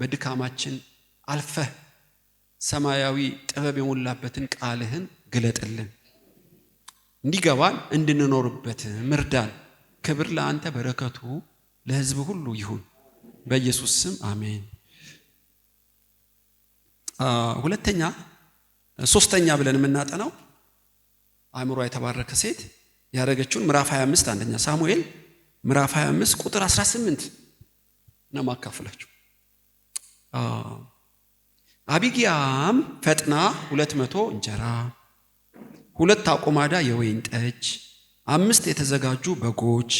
በድካማችን አልፈህ ሰማያዊ ጥበብ የሞላበትን ቃልህን ግለጥልን፣ እንዲገባን እንድንኖርበት ምርዳን። ክብር ለአንተ፣ በረከቱ ለሕዝብ ሁሉ ይሁን፣ በኢየሱስ ስም አሜን። ሶስተኛ ብለን የምናጠናው አእምሮ የተባረከ ሴት ያደረገችውን ምዕራፍ 25 አንደኛ ሳሙኤል ምዕራፍ 25 ቁጥር 18 ነው ማካፈላችሁ። አቢግያም ፈጥና 200 እንጀራ፣ 2 አቁማዳ የወይን ጠጅ፣ 5 የተዘጋጁ በጎች፣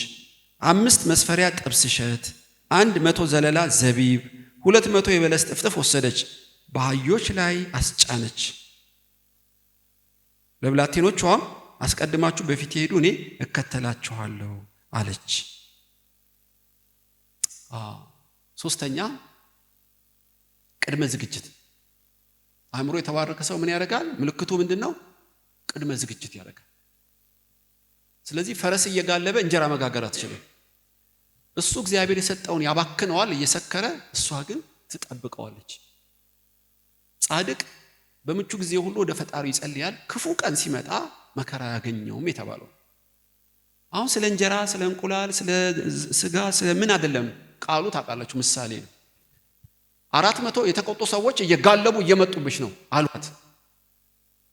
5 መስፈሪያ ጥብስ እሸት፣ 100 ዘለላ ዘቢብ፣ 200 የበለስ ጥፍጥፍ ወሰደች፣ በአህዮች ላይ አስጫነች። ለብላቴኖቿም አስቀድማችሁ በፊት ሄዱ፣ እኔ እከተላችኋለሁ አለች። ሶስተኛ ቅድመ ዝግጅት። አእምሮ የተባረከ ሰው ምን ያደርጋል? ምልክቱ ምንድነው? ቅድመ ዝግጅት ያደርጋል። ስለዚህ ፈረስ እየጋለበ እንጀራ መጋገር አትችልም። እሱ እግዚአብሔር የሰጠውን ያባክነዋል እየሰከረ፣ እሷ ግን ትጠብቀዋለች። ጻድቅ በምቹ ጊዜ ሁሉ ወደ ፈጣሪው ይጸልያል፣ ክፉ ቀን ሲመጣ መከራ ያገኘውም የተባለው። አሁን ስለ እንጀራ፣ ስለ እንቁላል፣ ስለ ስጋ፣ ስለ ምን አይደለም ቃሉ ታውቃላችሁ፣ ምሳሌ ነው። 400 የተቆጡ ሰዎች እየጋለቡ እየመጡብሽ ነው አሏት።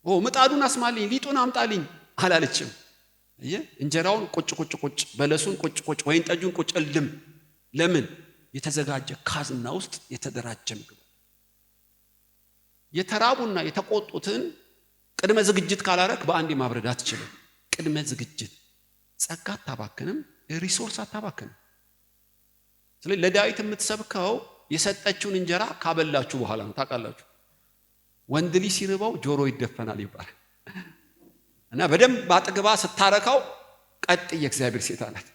ምጣዱን አስማልኝ፣ ሊጡን አምጣልኝ አላለችም። እንጀራውን ቁጭ ቁጭ ቁጭ፣ በለሱን ቁጭ ቁጭ፣ ወይን ጠጁን ቁጭ ልም። ለምን? የተዘጋጀ ካዝና ውስጥ የተደራጀ ምግብ። የተራቡና የተቆጡትን ቅድመ ዝግጅት ካላረክ በአንዴ ማብረድ አትችልም። ቅድመ ዝግጅት ጸጋ አታባክንም፣ ሪሶርስ አታባክንም። ስለዚህ ለዳዊት የምትሰብከው የሰጠችውን እንጀራ ካበላችሁ በኋላ ነው። ታውቃላችሁ ወንድ ልጅ ሲርበው ጆሮ ይደፈናል ይባላል እና በደንብ አጥግባ ስታረካው ቀጥ የእግዚአብሔር ሴት አላት።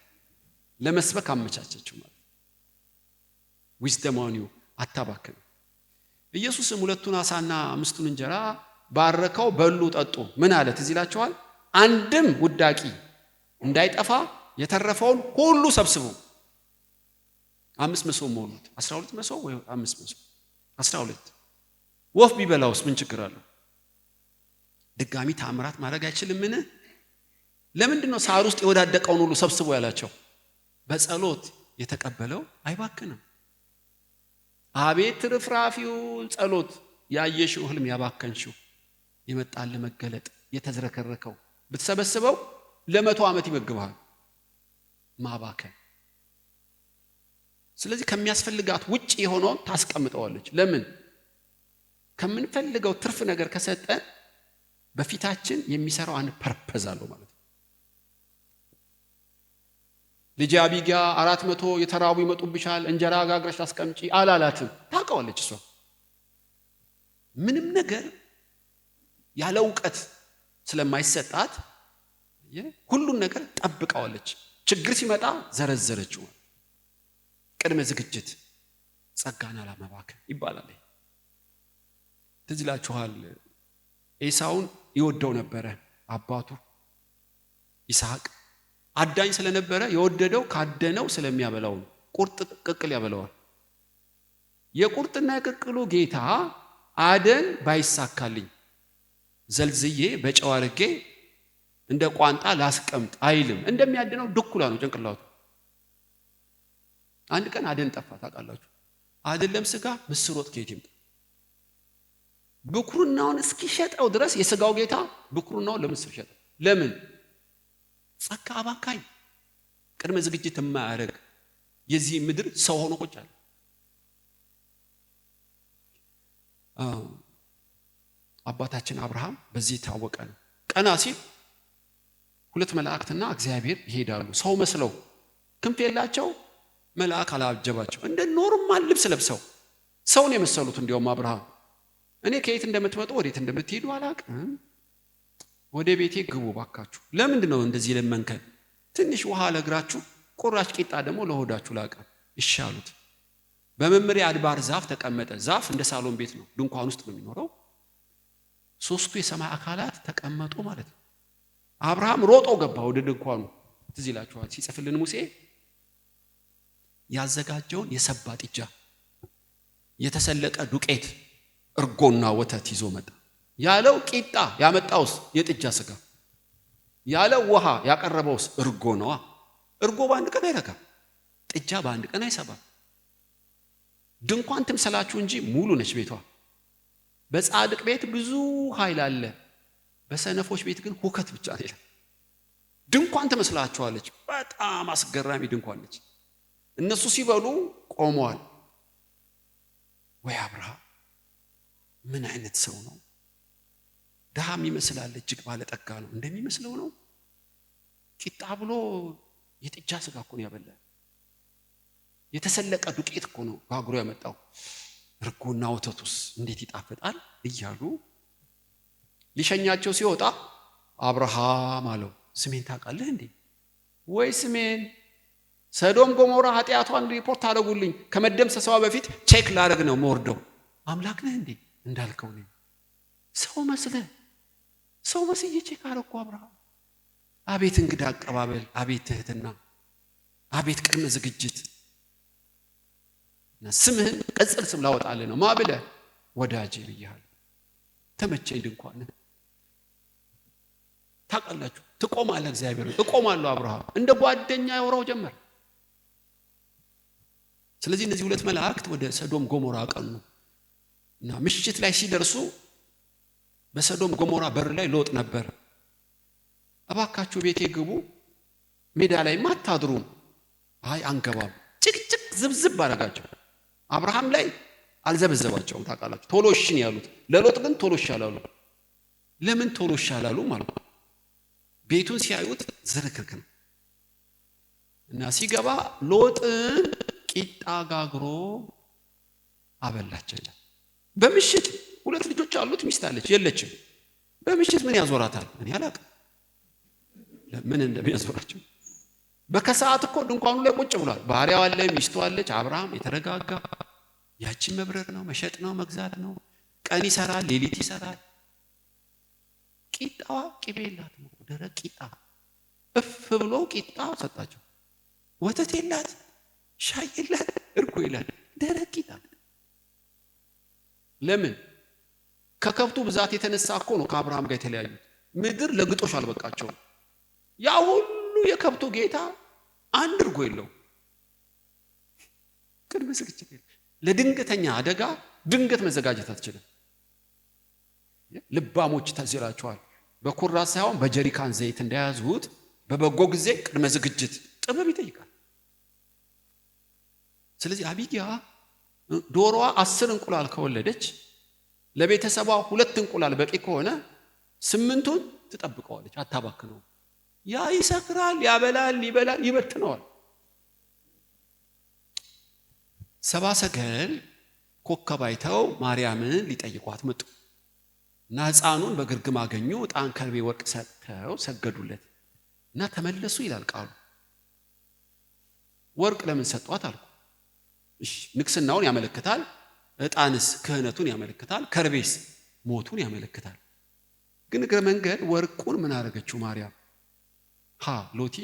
ለመስበክ አመቻቸችው ማለት ዊዝደማኒው አታባክንም። ኢየሱስም 2 ዓሣና 5 እንጀራ ባረከው፣ በሉ ጠጡ። ምን አለ ትዝ ይላችኋል? አንድም ውዳቂ እንዳይጠፋ የተረፈውን ሁሉ ሰብስቡ። 5 መሶብ ሞሉት። 12 መሶብ ወይ 5 መሶብ 12። ወፍ ቢበላውስ ምን ችግር አለው? ድጋሚ ተአምራት ማድረግ አይችልም? ምን ለምንድነው ሳር ውስጥ የወዳደቀውን ሁሉ ሰብስቦ ያላቸው? በጸሎት የተቀበለው አይባክንም። አቤት ርፍራፊው ጸሎት፣ ያየሽው ህልም፣ ያባከንሽው የመጣል መገለጥ፣ የተዝረከረከው ብትሰበስበው ለ100 ዓመት ይመግባል። ማባከን። ስለዚህ ከሚያስፈልጋት ውጪ የሆነውን ታስቀምጠዋለች። ለምን? ከምንፈልገው ትርፍ ነገር ከሰጠ በፊታችን የሚሰራው አንድ ፐርፐዝ አለው ማለት ነው። ልጅ አቢግያ 400 የተራቡ ይመጡብሻል፣ እንጀራ ጋግረሽ አስቀምጪ አላላትም። ታውቀዋለች እሷ ምንም ነገር ያለ ዕውቀት ስለማይሰጣት ሁሉን ነገር ጠብቀዋለች። ችግር ሲመጣ ዘረዘረችው። ቅድመ ዝግጅት ጸጋን አለማባከን ይባላል። ትዝ ይላችኋል ኤሳውን ይወደው ነበረ አባቱ ይስሐቅ። አዳኝ ስለነበረ የወደደው ካደነው ስለሚያበላው ነው። ቁርጥ ቅቅል ያበላዋል። የቁርጥና የቅቅሉ ጌታ አደን ባይሳካልኝ ዘልዝዬ በጨው አድርጌ እንደ ቋንጣ ላስቀምጥ አይልም። እንደሚያድነው ድኩላ ነው ጭንቅላቱ። አንድ ቀን አደን ጠፋ። ታውቃላችሁ አይደለም ስጋ ምስር ወጥ ከየት ይምጣ? ብኩርናውን እስኪሸጠው ድረስ የስጋው ጌታ ብኩርናውን ለምስር ሸጠው። ለምን? ጸጋ አባካኝ፣ ቅድመ ዝግጅት የማያደርግ የዚህ ምድር ሰው ሆኖ ቁጭ አለ። አባታችን አብርሃም በዚህ ታወቀ ነው። ቀና ሲል 2 መላእክትና እግዚአብሔር ይሄዳሉ። ሰው መስለው ክንፍ የላቸው፣ መልአክ አላጀባቸው። እንደ ኖርማል ልብስ ለብሰው ሰውን የመሰሉት። እንዲያውም አብርሃም እኔ ከየት እንደምትመጡ ወዴት እንደምትሄዱ አላውቅም፣ ወደ ቤቴ ግቡ ባካችሁ። ለምንድን ነው እንደዚህ ለመንከን? ትንሽ ውሃ ለእግራችሁ፣ ቁራጭ ቂጣ ደግሞ ለሆዳችሁ ላቀም ይሻሉት። በመምሬ አድባር ዛፍ ተቀመጠ። ዛፍ እንደ ሳሎን ቤት ነው፣ ድንኳን ውስጥ ነው የሚኖረው። 3 የሰማይ አካላት ተቀመጡ ማለት ነው። አብርሃም ሮጦ ገባ ወደ ድንኳኑ። ትዝ ይላችኋል ሲጽፍልን ሙሴ ያዘጋጀውን የሰባ ጥጃ የተሰለቀ ዱቄት እርጎና ወተት ይዞ መጣ። ያለው ቂጣ ያመጣውስ የጥጃ ስጋ፣ ያለው ውሃ ያቀረበውስ እርጎ ነዋ። እርጎ በአንድ ቀን አይረካም፣ ጥጃ በአንድ ቀን አይሰባም። ድንኳን ትምሰላችሁ እንጂ ሙሉ ነች ቤቷ። በጻድቅ ቤት ብዙ ኃይል አለ፣ በሰነፎች ቤት ግን ሁከት ብቻ ነው ይላል። ድንኳን ትመስላችኋለች፣ በጣም አስገራሚ ድንኳን ነች። እነሱ ሲበሉ ቆመዋል። ወይ አብርሃም ምን አይነት ሰው ነው! ድሃም ይመስላል፣ እጅግ ባለጠጋ ነው። እንደሚመስለው ነው። ቂጣ ብሎ የጥጃ ስጋ እኮ ነው ያበላል። የተሰለቀ ዱቄት እኮ ነው ጋግሮ ያመጣው። እርጎና ወተቱስ እንዴት ይጣፍጣል እያሉ ሊሸኛቸው ሲወጣ አብርሃም አለው፣ ስሜን ታውቃለህ እንዴ? ወይ ስሜን? ሰዶም ጎሞራ ኃጢአቷን ሪፖርት አደረጉልኝ፣ ከመደምሰሷ በፊት ቼክ ላደርግ ነው መወርደው። አምላክ ነህ እንዴ? እንዳልከው ነኝ። ሰው መስዬ ቼክ አደረኩ። አብርሃም አቤት እንግዳ አቀባበል፣ አቤት ትህትና፣ አቤት ቅድመ ዝግጅት። ስምህን ቅጽል ስም ላወጣልህ ነው። ማ ብለህ? ወዳጄ ብያለሁ። ተመቸኝ ድንኳን። ታውቃላችሁ ትቆማለህ። እግዚአብሔር እቆማለሁ። አብርሃም እንደ ጓደኛ ያወራው ጀመር። ስለዚህ እነዚህ ሁለት መላእክት ወደ ሰዶም ጎሞራ አቀኑ እና ምሽት ላይ ሲደርሱ በሰዶም ጎሞራ በር ላይ ሎጥ ነበር። እባካችሁ ቤቴ ግቡ፣ ሜዳ ላይ ማታድሩም። አይ አንገባም። ጭቅጭቅ ዝብዝብ አደረጋቸው። አብርሃም ላይ አልዘበዘባቸውም። ታውቃላችሁ ቶሎ እሺ ነው ያሉት። ለሎጥ ግን ቶሎ እሺ አላሉ። ለምን ቶሎ እሺ አላሉ ማለት ነው? ቤቱን ሲያዩት ዝርክርክ ነው እና ሲገባ ሎጥን ቂጣ ጋግሮ አበላቸው ይላል። በምሽት ሁለት ልጆች አሉት፣ ሚስት አለች የለችም። በምሽት ምን ያዞራታል? እኔ አላውቅም ምን እንደሚያዞራቸው። በከሰዓት እኮ ድንኳኑ ላይ ቁጭ ብሏል። ባሪያው አለ፣ ሚስቱ አለች። አብርሃም የተረጋጋ፣ ያቺን መብረር ነው፣ መሸጥ ነው፣ መግዛት ነው። ቀን ይሰራል፣ ሌሊት ይሰራል። ቂጣዋ ቅቤ የላት ነው፣ ደረቅ ቂጣ። እፍ ብሎ ቂጣ ሰጣቸው። ወተት የላት፣ ሻይ የላት፣ እርጎ የላት፣ ደረቅ ቂጣ። ለምን? ከከብቱ ብዛት የተነሳ እኮ ነው ከአብርሃም ጋር የተለያዩት። ምድር ለግጦሽ አልበቃቸውም። ያ ሁሉ የከብቱ ጌታ አንድ እርጎ የለው። ቅድመ ዝግጅት የለም። ለድንገተኛ አደጋ ድንገት መዘጋጀት አትችልም። ልባሞች ተዝላቸዋል። በኩራዝ ሳይሆን በጀሪካን ዘይት እንደያዙት በበጎ ጊዜ ቅድመ ዝግጅት ጥበብ ይጠይቃል። ስለዚህ አቢግያ ዶሮዋ 10 እንቁላል ከወለደች ለቤተሰቧ 2 እንቁላል በቂ ከሆነ 8ቱን ትጠብቀዋለች፣ አታባክነው። ያ ይሰክራል፣ ያበላል፣ ይበላል፣ ይበትነዋል። ሰባ ሰገል ኮከብ አይተው ማርያምን ሊጠይቋት መጡ እና ሕፃኑን በግርግም አገኙ። ዕጣን፣ ከርቤ፣ ወርቅ ሰጥተው ሰገዱለት እና ተመለሱ ይላል ቃሉ። ወርቅ ለምን ሰጧት አልኩ። እሺ ንግስናውን ያመለክታል። ዕጣንስ ክህነቱን ያመለክታል። ከርቤስ ሞቱን ያመለክታል። ግን እግረ መንገድ ወርቁን ምን አደረገችው ማርያም? ሎቲ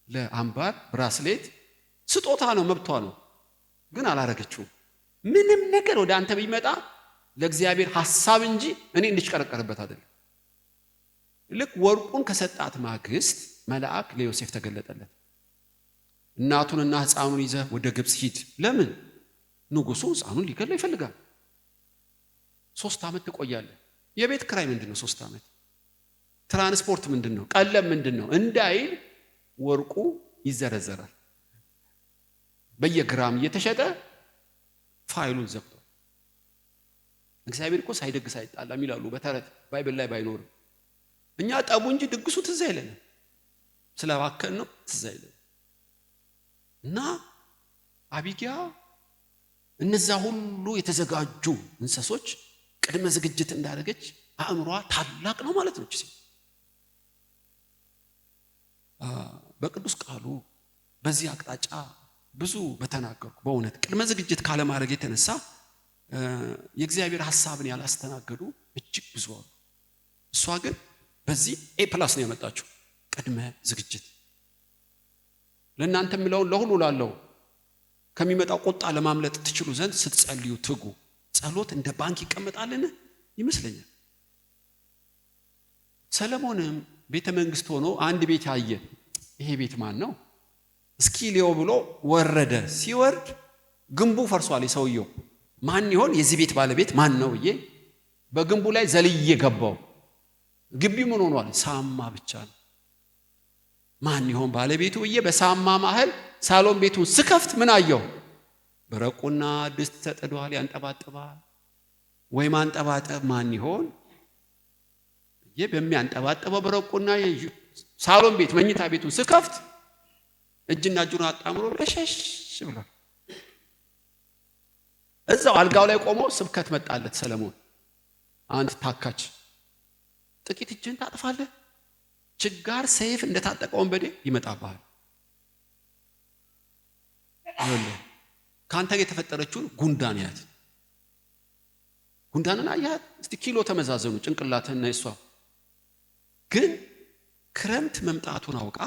ለአምባር ብራስሌት ስጦታ ነው፣ መብቷ ነው። ግን አላረገችው። ምንም ነገር ወደ አንተ ቢመጣ ለእግዚአብሔር ሐሳብ እንጂ እኔ እንድሽቀረቀርበት አይደለም። ልክ ወርቁን ከሰጣት ማግስት መልአክ ለዮሴፍ ተገለጠለት። እናቱንና ሕፃኑን ይዘህ ወደ ግብፅ ሂድ። ለምን? ንጉሱ ሕፃኑን ሊገለው ይፈልጋል። 3 ዓመት ትቆያለህ። የቤት ክራይ ምንድነው? 3 ዓመት ትራንስፖርት ምንድነው? ቀለም ምንድነው? እንዳይል ወርቁ ይዘረዘራል። በየግራም እየተሸጠ ፋይሉን ዘግቷል። እግዚአብሔር እኮ ሳይደግስ አይጣላም ይላሉ በተረት ባይብል ላይ ባይኖርም። እኛ ጠቡ እንጂ ድግሱ ትዝ አይለንም። ስለባከን ነው ትዝ አይለንም። እና አቢግያ እነዛ ሁሉ የተዘጋጁ እንስሶች ቅድመ ዝግጅት እንዳደረገች አእምሯ ታላቅ ነው ማለት ነው። በቅዱስ ቃሉ በዚህ አቅጣጫ ብዙ በተናገርኩ በእውነት ቅድመ ዝግጅት ካለማድረግ የተነሳ የእግዚአብሔር ሐሳብን ያላስተናገዱ እጅግ ብዙ አሉ። እሷ ግን በዚህ A+ ነው ያመጣችው። ቅድመ ዝግጅት ለእናንተ የሚለውን ለሁሉ ላለው ከሚመጣው ቁጣ ለማምለጥ ትችሉ ዘንድ ስትጸልዩ ትጉ። ጸሎት እንደ ባንክ ይቀመጣልን ይመስለኛል። ሰለሞንም ቤተ መንግስት ሆኖ አንድ ቤት አየ። ይሄ ቤት ማን ነው እስኪ ሊዮ ብሎ ወረደ። ሲወርድ ግንቡ ፈርሷል። የሰውየው ማን ይሆን የዚህ ቤት ባለቤት ማን ነው ብዬ በግንቡ ላይ ዘልዬ ገባው። ግቢው ምን ሆኗል? ሳማ ብቻ ነው። ማን ይሆን ባለቤቱ ብዬ በሳማ መሃል ሳሎን ቤቱን ስከፍት ምን አየው? በረቁና ድስት ተጥዷል፣ ያንጠባጥባል። ወይ ማንጠባጠብ ማን ይሆን ብዬ በሚያንጠባጥበው በረቁና ሳሎን ቤት መኝታ ቤቱን ስከፍት እጅና እጁን አጣምሮ ለሸሽ ብሏል። እዛው አልጋው ላይ ቆሞ ስብከት መጣለት ሰለሞን። አንድ ታካች ጥቂት እጅን ታጥፋለህ፣ ችጋር ሰይፍ እንደታጠቀ ወንበዴ ይመጣብሃል። ካንተ ጋር የተፈጠረችውን ጉንዳን ያት ጉንዳንን አያት። እስቲ ኪሎ ተመዛዘኑ ጭንቅላትህና እሷ። ግን ክረምት መምጣቱን አውቃ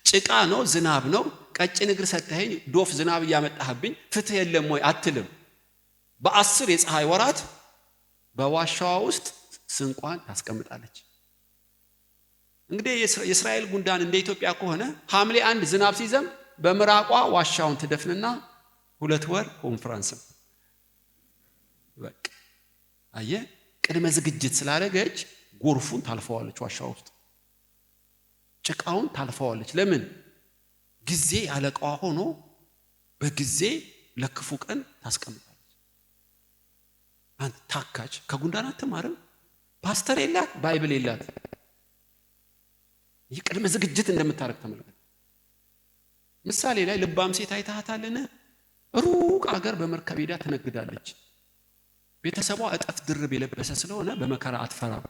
ጭቃ ነው ዝናብ ነው ቀጭን እግር ሰተኸኝ ዶፍ ዝናብ እያመጣህብኝ ፍትህ የለም ወይ አትልም። በ10 የፀሐይ ወራት በዋሻዋ ውስጥ ስንቋን ታስቀምጣለች። እንግዲህ የእስራኤል ጉንዳን እንደ ኢትዮጵያ ከሆነ ሐምሌ 1 ዝናብ ሲዘንብ በምራቋ ዋሻውን ትደፍንና 2 ወር ኮንፈረንስ በቃ አየ ቅድመ ዝግጅት ስላደረገች ጎርፉን ታልፈዋለች፣ ዋሻ ውስጥ ጭቃውን ታልፈዋለች። ለምን? ጊዜ ያለቃዋ ሆኖ በጊዜ ለክፉ ቀን ታስቀምጣለች። አንተ ታካች ከጉንዳን አትማርም? ፓስተር የላት ባይብል የላት የቅድመ ዝግጅት እንደምታረግ ተመልከት። ምሳሌ ላይ ልባም ሴት አይታታለን። ሩቅ አገር በመርከብ ሄዳ ትነግዳለች። ቤተሰቧ እጠፍ ድርብ የለበሰ ስለሆነ በመከራ አትፈራም።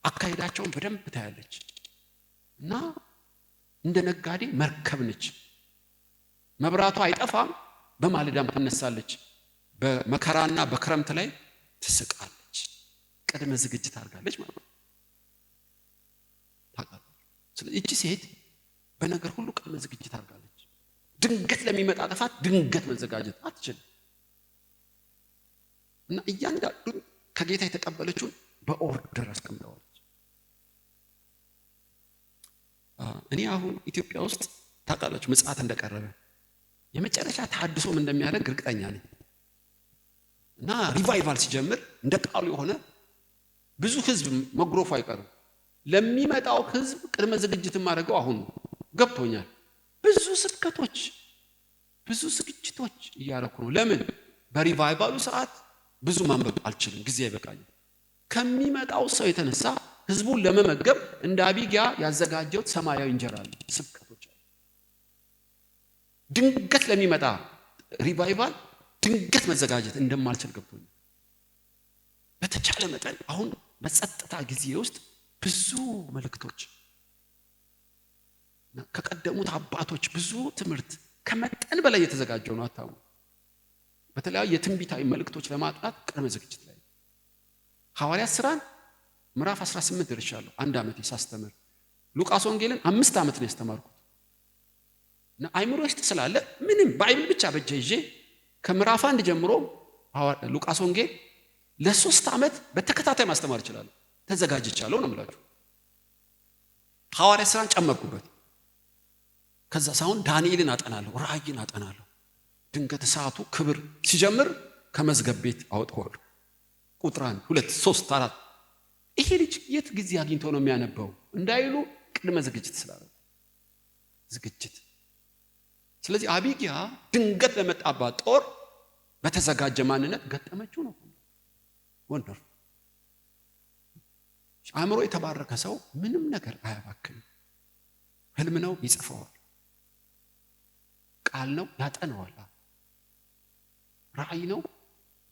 አካሄዳቸውን በደንብ ታያለች እና እንደ ነጋዴ መርከብ ነች። መብራቷ አይጠፋም፣ በማለዳም ትነሳለች። በመከራና በክረምት ላይ ትስቃለች። ቅድመ ዝግጅት አድርጋለች ማለት ነው። ስለዚህ እቺ ሴት በነገር ሁሉ ቅድመ ዝግጅት አድርጋለች። ድንገት ለሚመጣ ጥፋት ድንገት መዘጋጀት አትችልም እና እያንዳንዱ ከጌታ የተቀበለችውን በኦርደር አስቀምጠዋለች። እኔ አሁን ኢትዮጵያ ውስጥ ታውቃላችሁ ምጽአት እንደቀረበ የመጨረሻ ተሐድሶም እንደሚያደርግ እርግጠኛ ነኝ እና ሪቫይቫል ሲጀምር እንደ ቃሉ የሆነ ብዙ ህዝብ መግሮፉ አይቀርም። ለሚመጣው ህዝብ ቅድመ ዝግጅት ማድረገው አሁን ገብቶኛል። ብዙ ስብከቶች ብዙ ዝግጅቶች እያደረኩ ነው። ለምን? በሪቫይቫሉ ሰዓት ብዙ ማንበብ አልችልም፣ ጊዜ አይበቃኝም። ከሚመጣው ሰው የተነሳ ህዝቡን ለመመገብ እንደ አቢጊያ ያዘጋጀው ሰማያዊ እንጀራ አለ፣ ስብከቶች አሉ። ድንገት ለሚመጣ ሪቫይቫል ድንገት መዘጋጀት እንደማልችል ገብቶኛል። በተቻለ መጠን አሁን በጸጥታ ጊዜ ውስጥ ብዙ መልእክቶች ከቀደሙት አባቶች ብዙ ትምህርት ከመጠን በላይ የተዘጋጀው ነው። አታው በተለያዩ የትንቢታዊ መልእክቶች ለማጥናት ቅድመ ዝግጅት ላይ ሐዋርያት ሥራን ምዕራፍ 18 ደርሻለሁ። 1 ዓመት ሳስተምር ሉቃስ ወንጌልን 5 ዓመት ነው ያስተማርኩት እና አይምሮ ውስጥ ስላለ ምንም ባይብል ብቻ በእጄ ይዤ ከምዕራፍ 1 ጀምሮ ሉቃስ ወንጌል ለ3 ዓመት በተከታታይ ማስተማር እችላለሁ። ተዘጋጅቻለሁ ነው የምላችሁ። ሐዋርያት ሥራን ጨመርኩበት። ከዛ ሳይሆን ዳንኤልን አጠናለሁ፣ ራእይን አጠናለሁ። ድንገት ሰዓቱ ክብር ሲጀምር ከመዝገብ ቤት አወጣዋለሁ። ቁጥር 1 2 3 4 ይሄ ልጅ የት ጊዜ አግኝቶ ነው የሚያነበው እንዳይሉ ቅድመ ዝግጅት ስላደረገ ዝግጅት። ስለዚህ አቢጊያ ድንገት ለመጣባት ጦር በተዘጋጀ ማንነት ገጠመችው ነው። ወንደር አእምሮ የተባረከ ሰው ምንም ነገር አያባክንም። ህልም ነው ይጽፈዋል፣ ቃል ነው ያጠነዋል፣ ራእይ ነው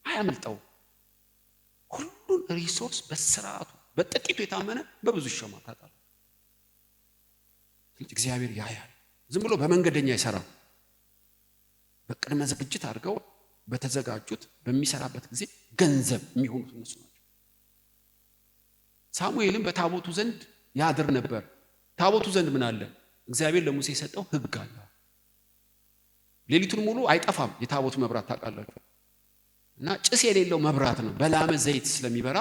አያመልጠው። ሁሉን ሪሶርስ በስርዓቱ በጥቂቱ የታመነ በብዙ ይሾማል። እግዚአብሔር ያያል። ዝም ብሎ በመንገደኛ አይሰራም። በቅድመ ዝግጅት አድርገው በተዘጋጁት በሚሰራበት ጊዜ ገንዘብ የሚሆኑት እነሱ ናቸው። ሳሙኤልም በታቦቱ ዘንድ ያድር ነበር። ታቦቱ ዘንድ ምን አለ? እግዚአብሔር ለሙሴ የሰጠው ሕግ አለ። ሌሊቱን ሙሉ አይጠፋም የታቦቱ መብራት ታውቃላችሁ። እና ጭስ የሌለው መብራት ነው በላመ ዘይት ስለሚበራ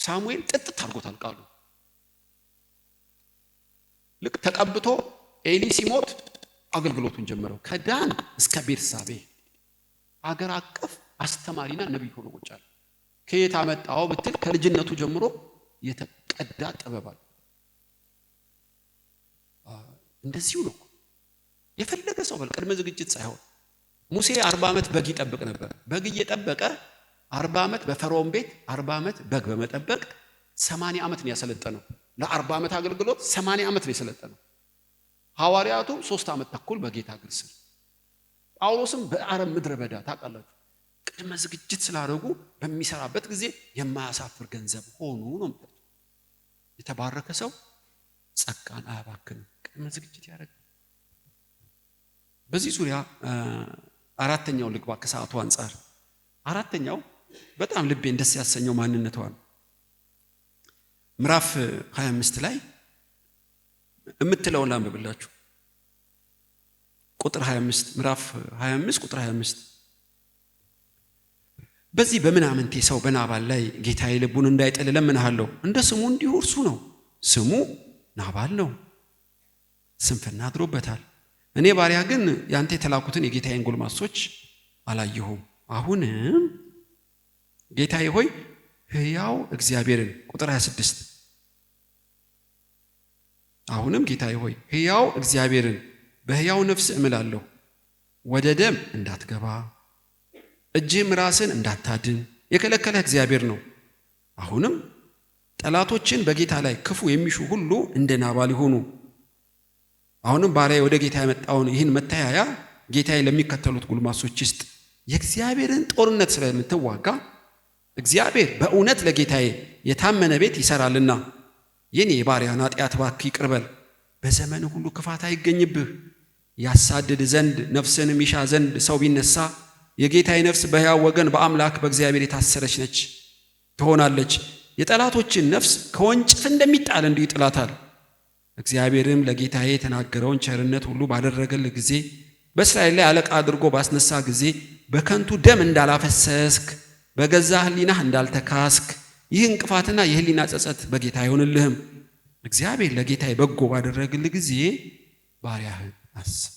ሳሙኤል ጥጥት አድርጎታል ቃሉ። ልክ ተቀብቶ ኤሊ ሲሞት አገልግሎቱን ጀመረው። ከዳን እስከ ቤርሳቤ አገር አቀፍ አስተማሪና ነብይ ሆኖ ወጫል። ከየት አመጣው ብትል ከልጅነቱ ጀምሮ የተቀዳ ጥበባል። እንደዚሁ ነው የፈለገ ሰው በቅድመ ዝግጅት ሳይሆን። ሙሴ 40 ዓመት በግ ይጠብቅ ነበር። በግ እየጠበቀ 40 ዓመት በፈርዖን ቤት 40 ዓመት በግ በመጠበቅ 80 ዓመት ነው ያሰለጠነው። ለ40 ዓመት አገልግሎት 80 ዓመት ነው የሰለጠነው። ሐዋርያቱ 3 ዓመት ተኩል በጌታ እግር ስር፣ ጳውሎስም በአረብ ምድረ በዳ ታውቃላችሁ። ቅድመ ዝግጅት ስላደረጉ በሚሰራበት ጊዜ የማያሳፍር ገንዘብ ሆኑ ነው። የተባረከ ሰው ጸጋን አያባክንም፣ ቅድመ ዝግጅት ያደርጋል። በዚህ ዙሪያ አራተኛው ልግባ ከሰዓቱ አንፃር። አራተኛው በጣም ልቤን ደስ ያሰኘው ማንነቷ ነው። ምዕራፍ 25 ላይ የምትለውን ላንብብላችሁ። ቁጥር 25 ምዕራፍ 25 ቁጥር 25 በዚህ በምናምንቴ ሰው በናባል ላይ ጌታዬ ልቡን እንዳይጥል እለምንሃለሁ፣ እንደ ስሙ እንዲሁ እርሱ ነው። ስሙ ናባል ነው፣ ስንፍና አድሮበታል። እኔ ባሪያ ግን ያንተ የተላኩትን የጌታዬን ጎልማሶች አላየሁም። አሁንም ጌታዬ ሆይ ሕያው እግዚአብሔርን ቁጥር 26 አሁንም ጌታዬ ሆይ ሕያው እግዚአብሔርን በሕያው ነፍስ እምላለሁ ወደ ደም እንዳትገባ እጅህም ራስን እንዳታድን የከለከለ እግዚአብሔር ነው። አሁንም ጠላቶችን በጌታ ላይ ክፉ የሚሹ ሁሉ እንደ ናባል ይሆኑ። አሁንም ባሪያዬ ወደ ጌታ የመጣውን ይህን መተያያ ጌታዬ ለሚከተሉት ጉልማሶች ይስጥ። የእግዚአብሔርን ጦርነት ስለምትዋጋ እግዚአብሔር በእውነት ለጌታዬ የታመነ ቤት ይሰራልና የኔ የባሪያን ኃጢአት እባክህ ይቅር በል። በዘመን ሁሉ ክፋት አይገኝብህ። ያሳድድ ዘንድ ነፍስንም ይሻ ዘንድ ሰው ቢነሳ የጌታዬ ነፍስ በሕያው ወገን በአምላክ በእግዚአብሔር የታሰረች ነች ትሆናለች። የጠላቶችን ነፍስ ከወንጭፍ እንደሚጣል እንዲሁ ይጥላታል። እግዚአብሔርም ለጌታዬ የተናገረውን ቸርነት ሁሉ ባደረገልህ ጊዜ በእስራኤል ላይ አለቃ አድርጎ ባስነሳ ጊዜ በከንቱ ደም እንዳላፈሰስክ በገዛ ሕሊናህ እንዳልተካስክ ይህ እንቅፋትና የሕሊና ጸጸት በጌታ አይሆንልህም። እግዚአብሔር ለጌታዬ በጎ ባደረገልህ ጊዜ ባሪያህን አስብ።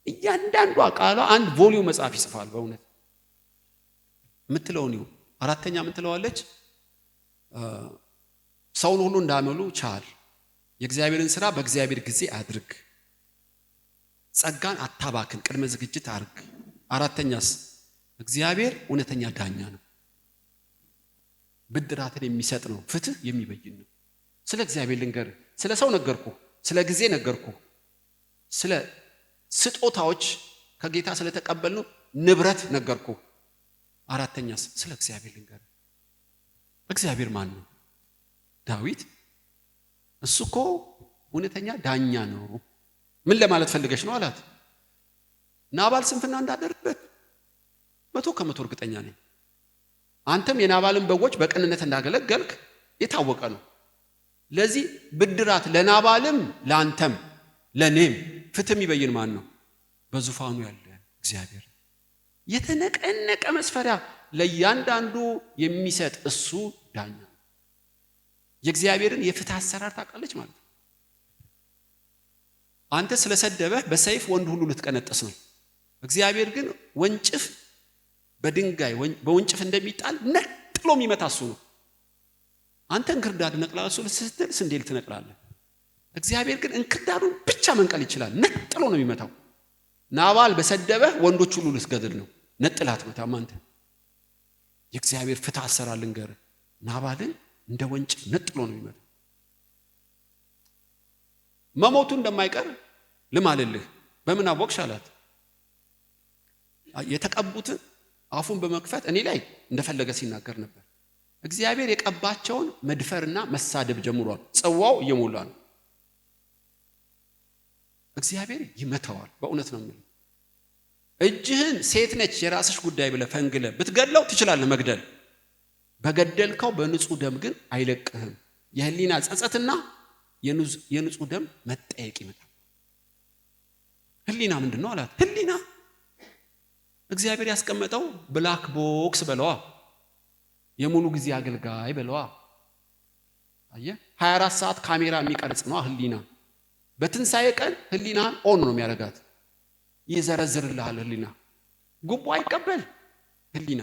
እያንዳንዷ ቃሏ አንድ ቮሊዩም መጽሐፍ ይጽፋል። በእውነት የምትለውን ይሁን። አራተኛ ምን ትለዋለች? ሰውን ሁሉ እንዳመሉ ቻል፣ የእግዚአብሔርን ሥራ በእግዚአብሔር ጊዜ አድርግ፣ ጸጋን አታባክን፣ ቅድመ ዝግጅት አድርግ። አራተኛስ እግዚአብሔር እውነተኛ ዳኛ ነው፣ ብድራትን የሚሰጥ ነው፣ ፍትህ የሚበይን ነው። ስለ እግዚአብሔር ልንገር፣ ስለ ሰው ነገርኩ፣ ስለ ጊዜ ነገርኩ፣ ስለ ስጦታዎች ከጌታ ስለተቀበልነው ንብረት ነገርኩ። አራተኛስ ስለ እግዚአብሔር ልንገር። እግዚአብሔር ማን ነው? ዳዊት እሱ እኮ እውነተኛ ዳኛ ነው። ምን ለማለት ፈልገሽ ነው አላት። ናባል ስንፍና እንዳደረበት 100% እርግጠኛ ነኝ። አንተም የናባልን በጎች በቅንነት እንዳገለገልክ የታወቀ ነው። ለዚህ ብድራት ለናባልም ለአንተም ለኔም ፍትህ የሚበይን ማን ነው? በዙፋኑ ያለ እግዚአብሔር። የተነቀነቀ መስፈሪያ ለእያንዳንዱ የሚሰጥ እሱ ዳኛ ነው። የእግዚአብሔርን የፍትህ አሰራር ታውቃለች ማለት ነው። አንተ ስለሰደበህ በሰይፍ ወንድ ሁሉ ልትቀነጥስ ነው። እግዚአብሔር ግን ወንጭፍ በድንጋይ በወንጭፍ እንደሚጣል ነጥሎ የሚመታ እሱ ነው። አንተ እንክርዳድ ነቅላለህ እሱ ስትል ስንዴ ልትነቅላለህ። እግዚአብሔር ግን እንክርዳዱን ብቻ መንቀል ይችላል። ነጥሎ ነው የሚመታው። ናባል በሰደበህ ወንዶች ሁሉ ልትገድል ነው። ነጥላት መታም አንተ። የእግዚአብሔር ፍትህ አሰራር ልንገርህ፣ ናባልን እንደ ወንጭፍ ነጥሎ ነው የሚመታው። መሞቱ እንደማይቀር ልማልልህ። በምን አወቅሽ አላት። የተቀቡትን አፉን በመክፈት እኔ ላይ እንደፈለገ ሲናገር ነበር። እግዚአብሔር የቀባቸውን መድፈርና መሳደብ ጀምሯል። ጽዋው እየሞላ ነው። እግዚአብሔር ይመታዋል። በእውነት ነው የሚለው። እጅህን ሴት ነች የራስሽ ጉዳይ ብለህ ፈንግለህ ብትገድለው ትችላለህ መግደል። በገደልከው በንጹህ ደም ግን አይለቅህም። የህሊና ጸጸትና የንጹህ ደም መጠየቅ ይመጣል። ህሊና ምንድነው አላት። ህሊና እግዚአብሔር ያስቀመጠው ብላክ ቦክስ በለዋ፣ የሙሉ ጊዜ አገልጋይ በለዋ። አየ 24 ሰዓት ካሜራ የሚቀርጽ ነው ህሊና። በትንሳኤ ቀን ህሊናን ኦን ነው የሚያደርጋት። ይዘረዝርልሃል ህሊና። ጉቦ አይቀበል ህሊና።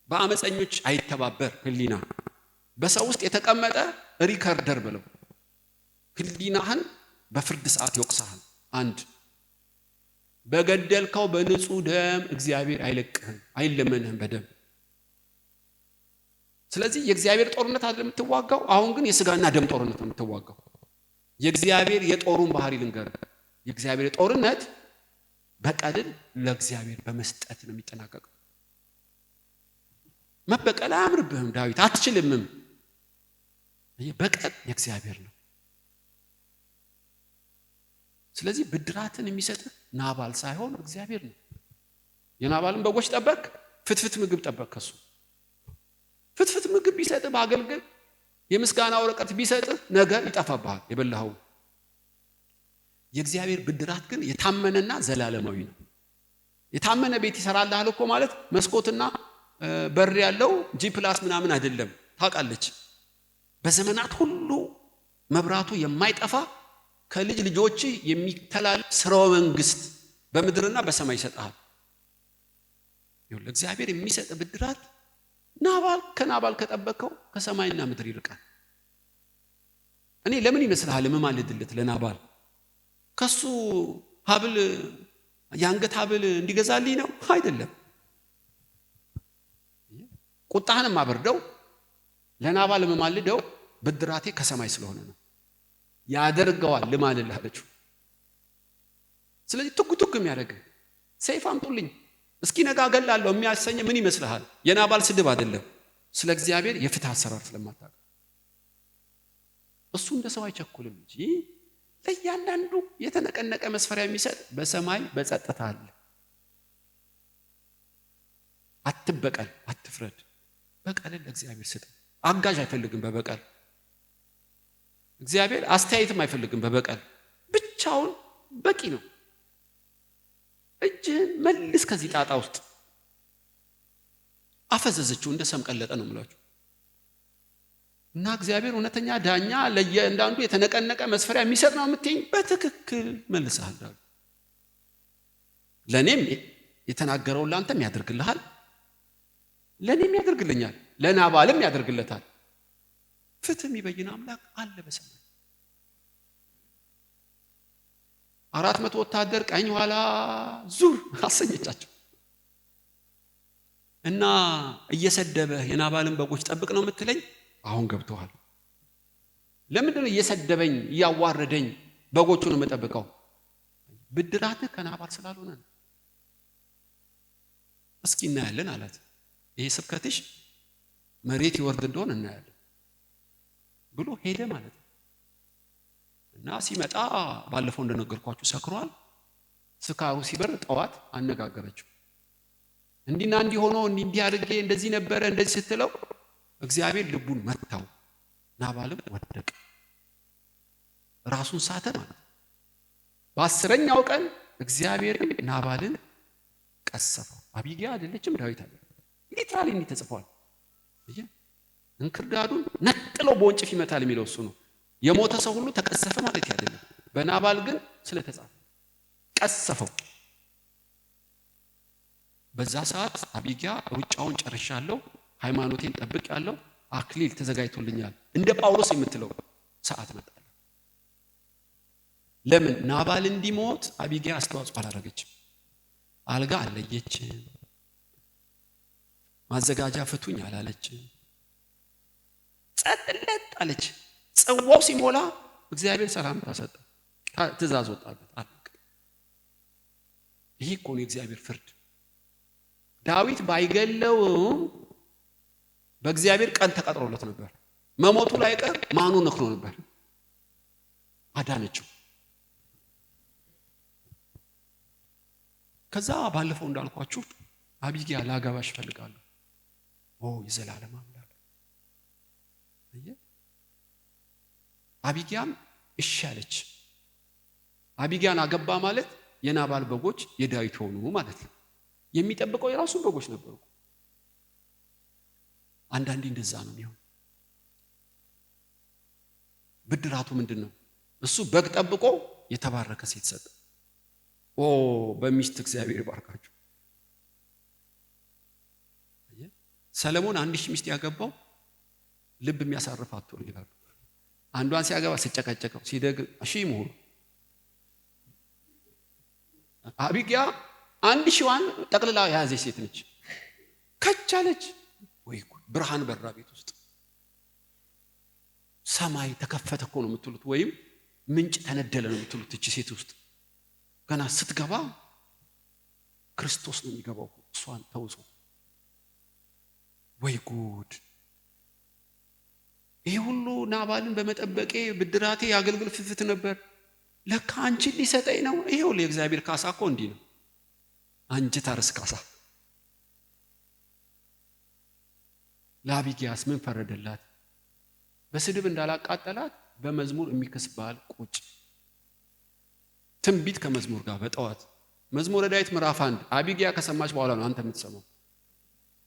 በአመፀኞች አይተባበር ህሊና። በሰው ውስጥ የተቀመጠ ሪከርደር ብለው ህሊናህን በፍርድ ሰዓት ይወቅሳል። አንድ በገደልከው በንጹህ ደም እግዚአብሔር አይለቅህም፣ አይለመንህም በደም። ስለዚህ የእግዚአብሔር ጦርነት አይደለም የምትዋጋው። አሁን ግን የስጋና ደም ጦርነት ነው የምትዋጋው። የእግዚአብሔር የጦሩን ባህሪ ልንገር። የእግዚአብሔር ጦርነት በቀልን ለእግዚአብሔር በመስጠት ነው የሚጠናቀቀው። መበቀል አያምርብህም ዳዊት፣ አትችልምም። በቀል የእግዚአብሔር ነው። ስለዚህ ብድራትን የሚሰጥህ ናባል ሳይሆን እግዚአብሔር ነው። የናባልን በጎች ጠበቅ፣ ፍትፍት ምግብ ጠበቅ ከሱ። ፍትፍት ምግብ ቢሰጥህ በአገልግል የምስጋና ወረቀት ቢሰጥህ ነገ ይጠፋብሃል የበላኸው። የእግዚአብሔር ብድራት ግን የታመነና ዘላለማዊ ነው። የታመነ ቤት ይሰራልሃል እኮ ማለት መስኮትና በር ያለው ጂ+ ምናምን አይደለም። ታውቃለች በዘመናት ሁሉ መብራቱ የማይጠፋ ከልጅ ልጆች የሚተላለፍ ስርወ መንግስት በምድርና በሰማይ ይሰጣል። ይሁን እግዚአብሔር የሚሰጥ ብድራት ከናባል ከጠበቀው ከሰማይና ምድር ይርቃል። እኔ ለምን ይመስልሃል የማልድለት ለናባል? ከሱ ሀብል የአንገት ሀብል እንዲገዛልኝ ነው አይደለም። ቁጣህንም አበርደው ለናባል የማልደው ብድራቴ ከሰማይ ስለሆነ ነው። ያደርገዋል ልማልልህ አለችው። ስለዚህ ትጉ የሚያደርግ ሰይፍ አምጡልኝ እስኪ ነጋ እገላለሁ የሚያሰኝ ምን ይመስልሃል? የናባል ስድብ አይደለም፣ ስለ እግዚአብሔር የፍትህ አሰራር ስለማታውቅ። እሱ እንደ ሰው አይቸኩልም እንጂ ለእያንዳንዱ የተነቀነቀ መስፈሪያ የሚሰጥ በሰማይ በጸጥታ አለ። አትበቀል፣ አትፍረድ። በቀልን ለእግዚአብሔር ስጥ። አጋዥ አይፈልግም በበቀል። እግዚአብሔር አስተያየትም አይፈልግም በበቀል። ብቻውን በቂ ነው። እጅህን መልስ ከዚህ ጣጣ ውስጥ። አፈዘዘችው፣ እንደ ሰም ቀለጠ ነው የምላችሁ። እና እግዚአብሔር እውነተኛ ዳኛ ለእያንዳንዱ የተነቀነቀ መስፈሪያ የሚሰጥ ነው የምትይኝ፣ በትክክል መልሰሃል። ለእኔም የተናገረውን ለአንተም ያደርግልሃል፣ ለእኔም ያደርግልኛል፣ ለናባልም ያደርግለታል። ፍትህ የሚበይን አምላክ አለ በሰማይ። 400 ወታደር ቀኝ ኋላ ዙር አሰኘቻቸው እና እየሰደበ የናባልን በጎች ጠብቅ ነው የምትለኝ? አሁን ገብቶሃል። ለምንድነው እየሰደበኝ እያዋረደኝ በጎቹን የምጠብቀው? ብድራትህ ከናባል ስላልሆነ ነው። እስኪ እናያለን አላት። ይሄ ስብከትሽ መሬት ይወርድ እንደሆነ እናያለን ብሎ ሄደ ማለት ነው። እና ሲመጣ ባለፈው እንደነገርኳችሁ ሰክሯል። ስካሩ ሲበር ጠዋት አነጋገረችው። እንዲና እንዲህ ሆኖ እንዲህ አድርጌ እንደዚህ ነበረ እንደዚህ ስትለው እግዚአብሔር ልቡን መታው። ናባልም ወደቀ፣ ራሱን ሳተ ማለት ነው። በ10ኛው ቀን እግዚአብሔር ናባልን ቀሰፈው። አቢግያ አይደለችም ዳዊት አለ። ሊትራሊ እንዲህ ተጽፏል። እንክርዳዱን ነጥሎ በወንጭፍ ይመታል የሚለው እሱ ነው። የሞተ ሰው ሁሉ ተቀሰፈ ማለት አይደለም። በናባል ግን ስለተጻፈ ቀሰፈው። በዛ ሰዓት አቢግያ ሩጫውን ጨርሻለሁ፣ ሃይማኖቴን ጠብቄያለሁ፣ አክሊል ተዘጋጅቶልኛል እንደ ጳውሎስ የምትለው ሰዓት መጣ። ለምን? ናባል እንዲሞት አቢግያ አስተዋጽኦ አላደረገችም። አልጋ አለየችም፣ ማዘጋጃ ፍቱኝ አላለችም። ጸጥለት አለች። ጽዋው ሲሞላ እግዚአብሔር ሰላምታ ሰጠ፣ ትእዛዝ ወጣበት። አለቀ። ይሄ እኮ ነው የእግዚአብሔር ፍርድ። ዳዊት ባይገለው በእግዚአብሔር ቀን ተቀጥሮለት ነበር። መሞቱ ላይ ቀር ማኑ ነክሮ ነበር። አዳነችው። ከዛ ባለፈው እንዳልኳችሁ አቢግያ ላገባሽ እፈልጋለሁ። የዘላለም አምላክ አቢግያም እሺ አለች። አቢግያን አገባ ማለት የናባል በጎች የዳዊት ሆኑ ማለት ነው። የሚጠብቀው የራሱን በጎች ነበሩ። አንዳንዴ እንደዛ ነው የሚሆን። ብድራቱ ምንድን ነው? እሱ በግ ጠብቆ የተባረከ ሴት ሰጠ። በሚስት እግዚአብሔር ይባርካችሁ። ሰለሞን 1000 ሚስት ያገባው ልብ የሚያሳርፍ አጥቶ ነው ይላሉ። አንዷን ሲያገባ ሲጨቀጨቀው ሲደግም መሆኑ። አቢግያ 1000ዋን ጠቅልላ የያዘች ሴት ነች። ከቻለች ወይ ብርሃን በራ ቤት ውስጥ ሰማይ ተከፈተ እኮ ነው የምትሉት፣ ወይም ምንጭ ተነደለ ነው የምትሉት። እቺ ሴት ውስጥ ገና ስትገባ ክርስቶስ ነው የሚገባው። እሷን ተውሶ ወይ ጉድ! ይሄ ሁሉ ናባልን በመጠበቄ ብድራቴ ያገልግል ፍፍት ነበር። ለካ አንቺን ሊሰጠኝ ነው። ይሄው የእግዚአብሔር ካሳ እኮ እንዲህ ነው። አንጀት አርስ ካሳ። ለአቢግያስ ምን ፈረደላት? በስድብ እንዳላቃጠላት በመዝሙር የሚከስ ባል ቁጭ። ትንቢት ከመዝሙር ጋር በጠዋት መዝሙረ ዳዊት ምዕራፍ 1 አቢግያ ከሰማች በኋላ ነው አንተ የምትሰማው።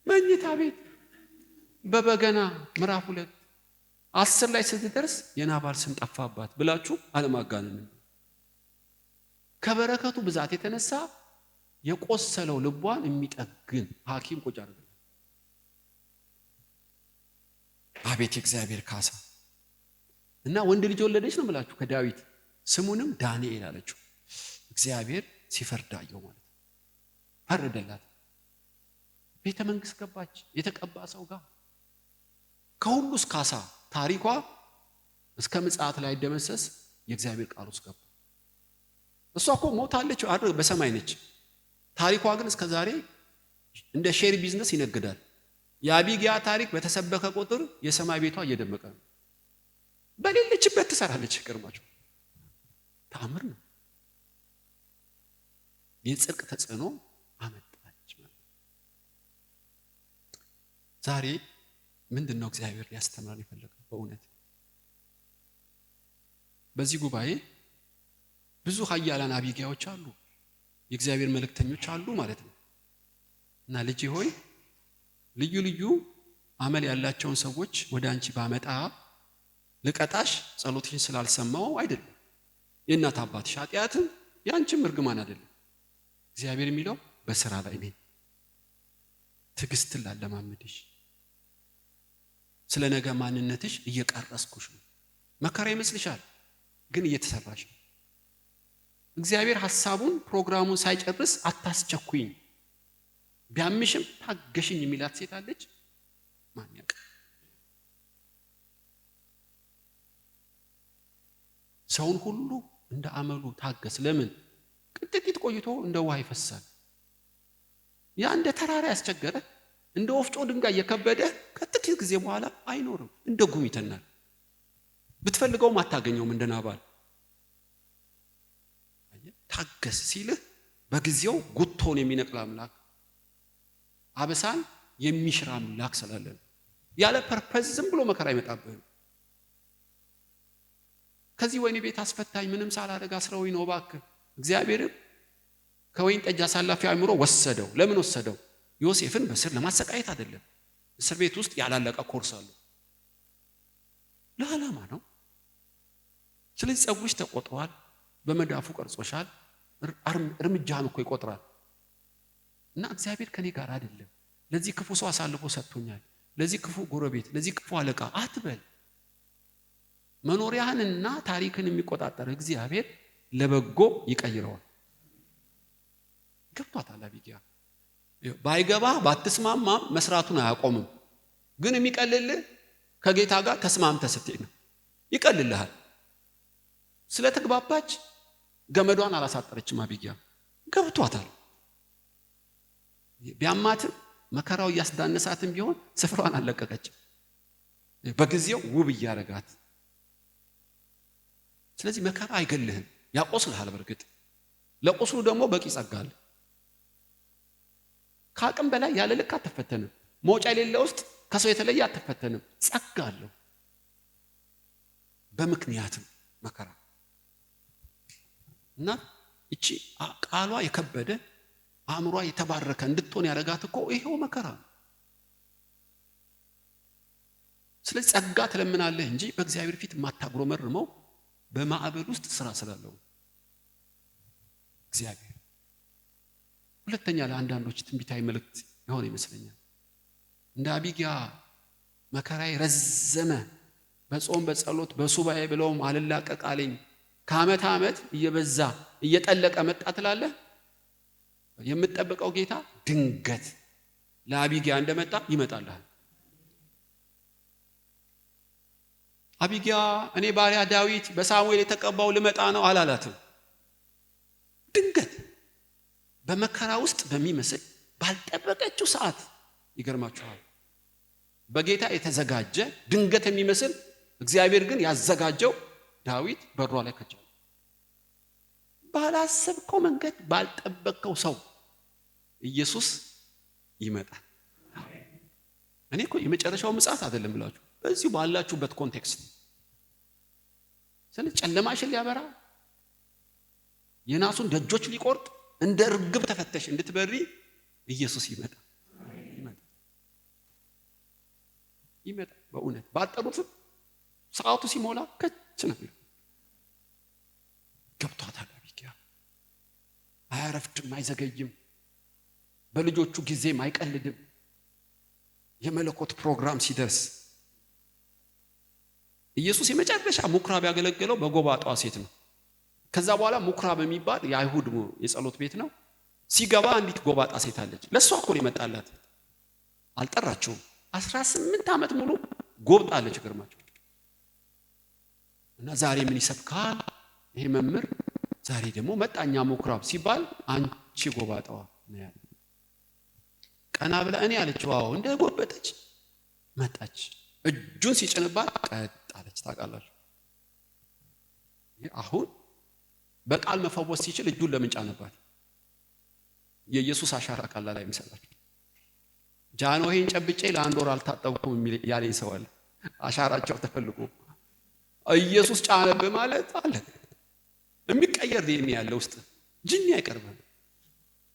መኝታ ቤት በበገና ምዕራፍ 2 10 ላይ ስትደርስ የናባል ስም ጠፋባት ብላችሁ አለማጋነን። ከበረከቱ ብዛት የተነሳ የቆሰለው ልቧን የሚጠግን ሐኪም ቁጭ አድርገ። አቤት የእግዚአብሔር ካሳ! እና ወንድ ልጅ ወለደች ነው የምላችሁ ከዳዊት፣ ስሙንም ዳንኤል አለችው። እግዚአብሔር ሲፈርድ አየው ማለት ነው። ፈረደላት። ቤተ መንግስት ገባች የተቀባ ሰው ጋር። ከሁሉስ ካሳ ታሪኳ እስከ ምጽአት ላይ ደመሰስ የእግዚአብሔር ቃል ውስጥ ገባ። እሷ እኮ ሞታለች በሰማይ ነች። ታሪኳ ግን እስከ ዛሬ እንደ ሼር ቢዝነስ ይነግዳል። የአቢግያ ታሪክ በተሰበከ ቁጥር የሰማይ ቤቷ እየደመቀ ነው። በሌለችበት ትሰራለች። ገርማችሁ ተአምር ነው። የጽድቅ ተጽዕኖ አመጣች ማለት። ዛሬ ምንድነው እግዚአብሔር ሊያስተምረን የፈለገው? በእውነት በዚህ ጉባኤ ብዙ ኃያላን አቢግያዎች አሉ፣ የእግዚአብሔር መልእክተኞች አሉ ማለት ነው። እና ልጄ ሆይ ልዩ ልዩ አመል ያላቸውን ሰዎች ወደ አንቺ ባመጣ ልቀጣሽ ጸሎትሽን ስላልሰማው አይደለም። የእናት አባትሽ ኃጢአትም ያንቺም እርግማን አይደለም። እግዚአብሔር የሚለው በስራ ላይ ነኝ፣ ትዕግስትን ላለማመድሽ፣ ስለ ነገ ማንነትሽ እየቀረስኩሽ ነው። መከራ ይመስልሻል፣ ግን እየተሰራሽ ነው። እግዚአብሔር ሐሳቡን ፕሮግራሙን ሳይጨርስ አታስቸኩኝ፣ ቢያምሽም ታገሽኝ የሚላት ሴት አለች። ማን ያውቃል? ሰውን ሁሉ እንደ አመሉ ታገስ። ለምን? ጥቂት ቆይቶ እንደ ውሃ ይፈሳል። ያ እንደ ተራራ ያስቸገረ እንደ ወፍጮ ድንጋይ የከበደ ከጥቂት ጊዜ በኋላ አይኖርም፣ እንደ ጉም ይተናል። ብትፈልገውም አታገኘውም። እንደ ናባል ታገስ ሲልህ በጊዜው ጉቶን የሚነቅል አምላክ፣ አበሳን የሚሽር አምላክ ስላለ ያለ ፐርፐዝ ዝም ብሎ መከራ ይመጣብህ። ከዚህ ወይኔ ቤት አስፈታኝ ምንም ሳላደርግ አስረውኝ ነው እባክህ። እግዚአብሔርም ከወይን ጠጅ አሳላፊ አእምሮ ወሰደው። ለምን ወሰደው? ዮሴፍን በስር ለማሰቃየት አይደለም። እስር ቤት ውስጥ ያላለቀ ኮርስ አለው፣ ለዓላማ ነው። ስለዚህ ጸጉርሽ ተቆጥሯል፣ በመዳፉ ቀርጾሻል፣ እርምጃህን እኮ ይቆጥራል። እና እግዚአብሔር ከኔ ጋር አይደለም፣ ለዚህ ክፉ ሰው አሳልፎ ሰጥቶኛል፣ ለዚህ ክፉ ጎረቤት፣ ለዚህ ክፉ አለቃ አትበል። መኖሪያህንና ታሪክን የሚቆጣጠር እግዚአብሔር ለበጎ ይቀይረዋል። ገብቷታል አቢግያ? ባይገባ ባትስማማ መስራቱን አያቆምም። ግን የሚቀልልህ ከጌታ ጋር ተስማምተህ ስትሄድ ነው። ይቀልልሃል። ስለተግባባች ገመዷን አላሳጠረችም አቢግያ። ገብቷታል። ቢያማትም መከራው እያስዳነሳትም ቢሆን ስፍራዋን አልለቀቀችም። በጊዜው ውብ እያረጋት። ስለዚህ መከራ አይገልህም፣ ያቆስልሃል። በርግጥ ለቁስሉ ደግሞ በቂ ጸጋ አለ። ከአቅም በላይ ያለ ልክ አትፈተንም። መውጫ የሌለ ውስጥ ከሰው የተለየ አትፈተንም። ጸጋ አለው። በምክንያትም መከራ እና እቺ ቃሏ የከበደ አእምሯ የተባረከ እንድትሆን ያደረጋት እኮ ይሄው መከራ ነው። ስለዚህ ጸጋ ትለምናለህ እንጂ በእግዚአብሔር ፊት ማታጉረመርመው በማዕበል ውስጥ ስራ ስላለው እግዚአብሔር። ሁለተኛ ለአንዳንዶች ትንቢታዊ መልእክት ይሆን ይመስለኛል። እንደ አቢግያ መከራዬ ረዘመ፣ በጾም በጸሎት በሱባኤ ብለውም አልላቀቅ አለኝ፣ ከዓመት ዓመት እየበዛ እየጠለቀ መጣ ትላለህ። የምትጠብቀው ጌታ ድንገት ለአቢግያ እንደመጣ ይመጣልሃል። አቢግያ እኔ ባሪያ ዳዊት በሳሙኤል የተቀባው ልመጣ ነው አላላትም። ድንገት በመከራ ውስጥ በሚመስል ባልጠበቀችው ሰዓት ይገርማችኋል፣ በጌታ የተዘጋጀ ድንገት የሚመስል እግዚአብሔር ግን ያዘጋጀው ዳዊት በሯ ላይ ከቻለ። ባላሰብከው መንገድ ባልጠበቀው ሰው ኢየሱስ ይመጣል። እኔ እኮ የመጨረሻው ምጽአት አይደለም ብላችሁ በዚሁ ባላችሁበት ኮንቴክስት ስለዚህ ጨለማሽን ሊያበራ የናሱን ደጆች ሊቆርጥ እንደ ርግብ ተፈተሽ እንድትበሪ ኢየሱስ ይመጣል። በእውነት ባጠሩት ሰዓቱ ሲሞላ ከች ነው ገብቷታል። አቢግያ አያረፍድም፣ አይዘገይም፣ በልጆቹ ጊዜም አይቀልድም። የመለኮት ፕሮግራም ሲደርስ ኢየሱስ የመጨረሻ ምኩራብ ያገለገለው በጎባጣዋ ሴት ነው። ከዛ በኋላ ምኩራብ የሚባል የአይሁድ የጸሎት ቤት ነው። ሲገባ አንዲት ጎባጣ ሴት አለች። ለሷ እኮ ነው የመጣላት። አልጠራችውም። 18 ዓመት ሙሉ ጎብጣለች። ግርማቸው እና ዛሬ ምን ይሰብካል ይሄ መምህር? ዛሬ ደግሞ መጣኛ ምኩራብ ሲባል አንቺ ጎባጣዋ ነው ያለ። ቀና ብላ እኔ አለችው። አዎ እንደ ጎበጠች መጣች። እጁን ሲጭንባት ቀጥ አለች። ታውቃላችሁ አሁን በቃል መፈወስ ሲችል እጁን ለምን ጫነባት? የኢየሱስ አሻራ ቀላል አይመስላችሁ? ጃንሆይን ጨብጬ ለአንድ ወር አልታጠብኩም ያለኝ ሰው አለ። አሻራቸው ተፈልጎ ኢየሱስ ጫነብህ ማለት አለ። የሚቀየር ዲኤንኤ ያለ ውስጥ ጅኒ አይቀርብም።